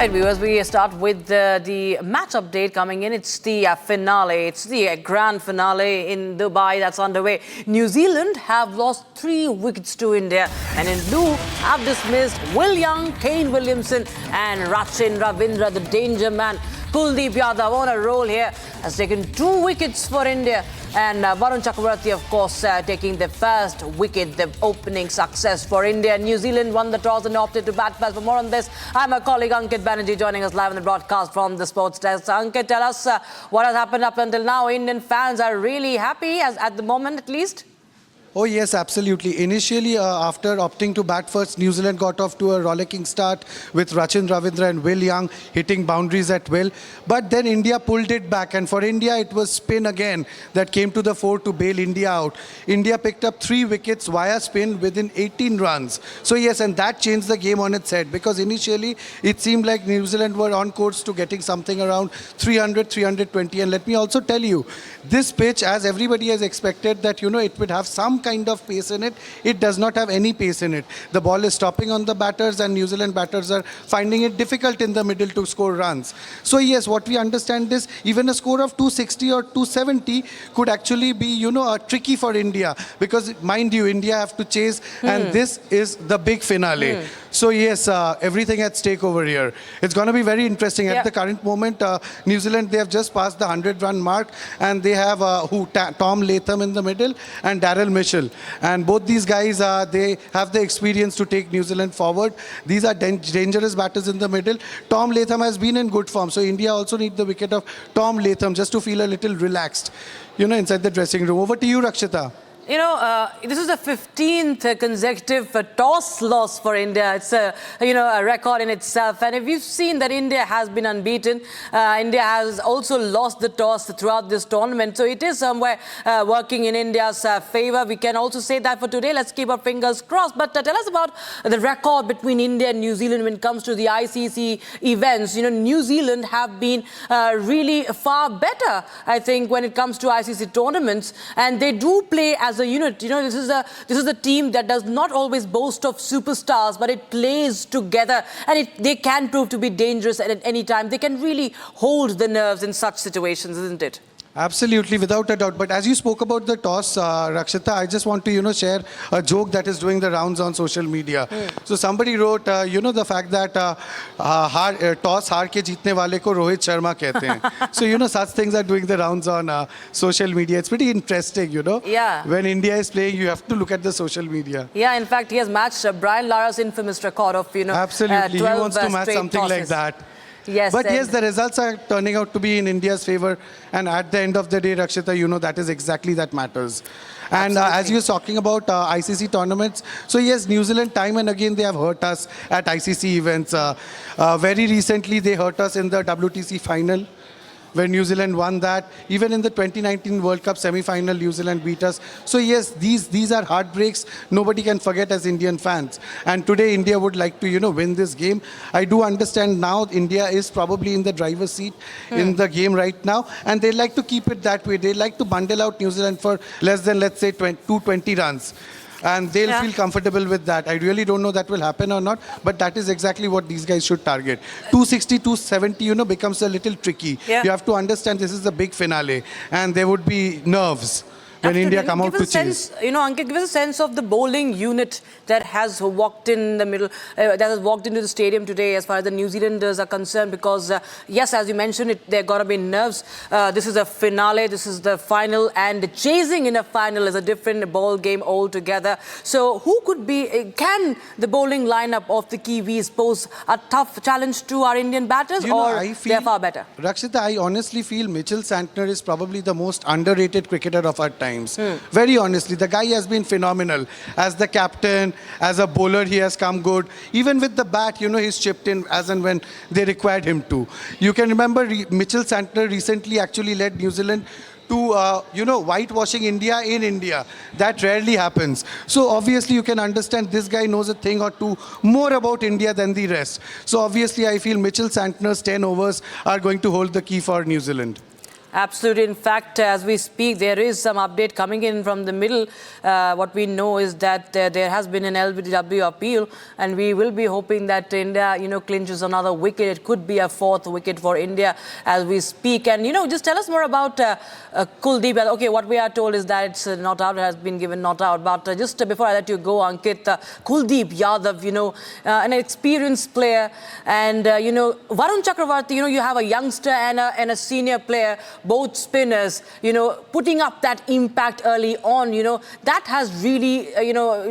Right, viewers, we start with the match update coming in. It's the finale. It's the grand finale in Dubai that's underway. New Zealand have lost 3 wickets to India, and in blue have dismissed Will Young, Kane Williamson and Rachin Ravindra, the danger man. Kuldeep Yadav on a roll here has taken 2 wickets for India. And Varun Chakravarti, of course, taking the first wicket, the opening success for India. New Zealand won the toss and opted to bat first. For more on this, I'm my colleague Ankit Banerjee joining us live on the broadcast from the Sports Desk. Ankit, tell us what has happened up until now. Indian fans are really happy, as at the moment at least. Oh yes, absolutely. Initially, after opting to bat first, New Zealand got off to a rollicking start with Rachin Ravindra and Will Young hitting boundaries at will. But then India pulled it back, and for India, it was spin again that came to the fore to bail India out. India picked up 3 wickets via spin within 18 runs. So yes, and that changed the game on its head, because initially it seemed like New Zealand were on course to getting something around 300, 320. And let me also tell you, this pitch, as everybody has expected that, it would have some kind of pace in it. It does not have any pace in it. The ball is stopping on the batters, and New Zealand batters are finding it difficult in the middle to score runs. So yes, what we understand is even a score of 260 or 270 could actually be, tricky for India, because mind you, India have to chase, and this is the big finale. So yes, everything at stake over here. It's going to be very interesting. At the current moment, New Zealand, they have just passed the 100-run mark, and they have Tom Latham in the middle and Daryl Mitchell. And both these guys, they have the experience to take New Zealand forward. These are dangerous batters in the middle. Tom Latham has been in good form, so India also need the wicket of Tom Latham just to feel a little relaxed, inside the dressing room. Over to you, Rakshita. This is the 15th consecutive toss loss for India. It's a record in itself. And if you've seen that India has been unbeaten, India has also lost the toss throughout this tournament. So it is somewhere working in India's favor. We can also say that for today. Let's keep our fingers crossed. But tell us about the record between India and New Zealand when it comes to the ICC events. New Zealand have been really far better, I think, when it comes to ICC tournaments. And they do play as a unit. This is a team that does not always boast of superstars, but it plays together, and they can prove to be dangerous at any time. They can really hold the nerves in such situations, isn't it? Absolutely, without a doubt. But as you spoke about the toss, Rakshita, I just want to, share a joke that is doing the rounds on social media. So somebody wrote, the fact that toss हार के जीतने वाले को रोहित शर्मा कहते हैं. So, such things are doing the rounds on social media. It's pretty interesting, Yeah. When India is playing, you have to look at the social media. Yeah, in fact, he has matched Brian Lara's infamous record of, Absolutely, 12 he wants to match something tosses. like that. Yes, but yes, the results are turning out to be in India's favor. And at the end of the day, Rakshita, that is exactly that matters. And as you're talking about ICC tournaments, so yes, New Zealand time and again, they have hurt us at ICC events. Very recently, they hurt us in the WTC final, where New Zealand won that. Even in the 2019 World Cup semi-final, New Zealand beat us. So yes, these are heartbreaks nobody can forget as Indian fans. And today, India would like to, win this game. I do understand now India is probably in the driver's seat in the game right now. And they like to keep it that way. They like to bundle out New Zealand for less than, let's say, 220 runs. And they'll feel comfortable with that. I really don't know that will happen or not, but that is exactly what these guys should target. 260, 270, becomes a little tricky. Yeah. You have to understand this is the big finale, and there would be nerves when India come out to chase. Ankit, give us a sense of the bowling unit that has walked in the middle, that has walked into the stadium today as far as the New Zealanders are concerned, because yes, as you mentioned, there got to be nerves. This is a finale, this is the final, and chasing in a final is a different ball game altogether. So who could be, can the bowling lineup of the Kiwis pose a tough challenge to our Indian batters, or they're far better? Rakshita, I honestly feel Mitchell Santner is probably the most underrated cricketer of our time. Very honestly, the guy has been phenomenal. As the captain, as a bowler, he has come good. Even with the bat, he's chipped in as and when they required him to. You can remember Mitchell Santner recently actually led New Zealand to, whitewashing India in India. That rarely happens. So obviously you can understand this guy knows a thing or two more about India than the rest. So obviously I feel Mitchell Santner's 10 overs are going to hold the key for New Zealand. Absolutely. In fact, as we speak, there is some update coming in from the middle. What we know is that there has been an LBW appeal, and we will be hoping that India, clinches another wicket. It could be a fourth wicket for India as we speak. And, just tell us more about Kuldeep. Okay, what we are told is that it's not out, it has been given not out. But just before I let you go, Ankit, Kuldeep Yadav, an experienced player. And, Varun Chakravarti, you have a youngster and a senior player, both spinners, putting up that impact early on, that has really,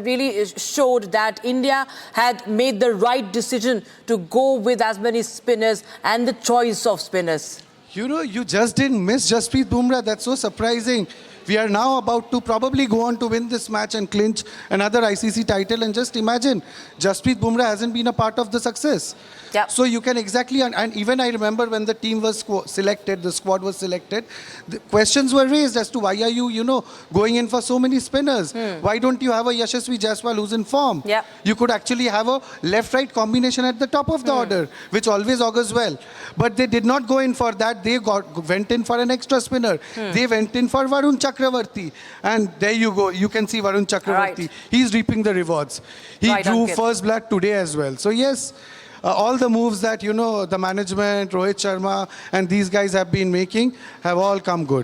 really showed that India had made the right decision to go with as many spinners and the choice of spinners. You just didn't miss Jasprit Bumrah. That's so surprising. We are now about to probably go on to win this match and clinch another ICC title. And just imagine, Jasprit Bumrah hasn't been a part of the success. Yep. So you can exactly, and even I remember when the team was selected, the squad was selected, the questions were raised as to why are you, going in for so many spinners? Why don't you have a Yashasvi Jaiswal who's in form? Yep. You could actually have a left-right combination at the top of the order, which always augurs well. But they did not go in for that. They went in for an extra spinner. They went in for Varun Chakravarti. And there you go. You can see Varun Chakravarti. Right. He's reaping the rewards. He Right, drew Ankit. first blood today as well. So yes, all the moves that, the management, Rohit Sharma and these guys have been making have all come good.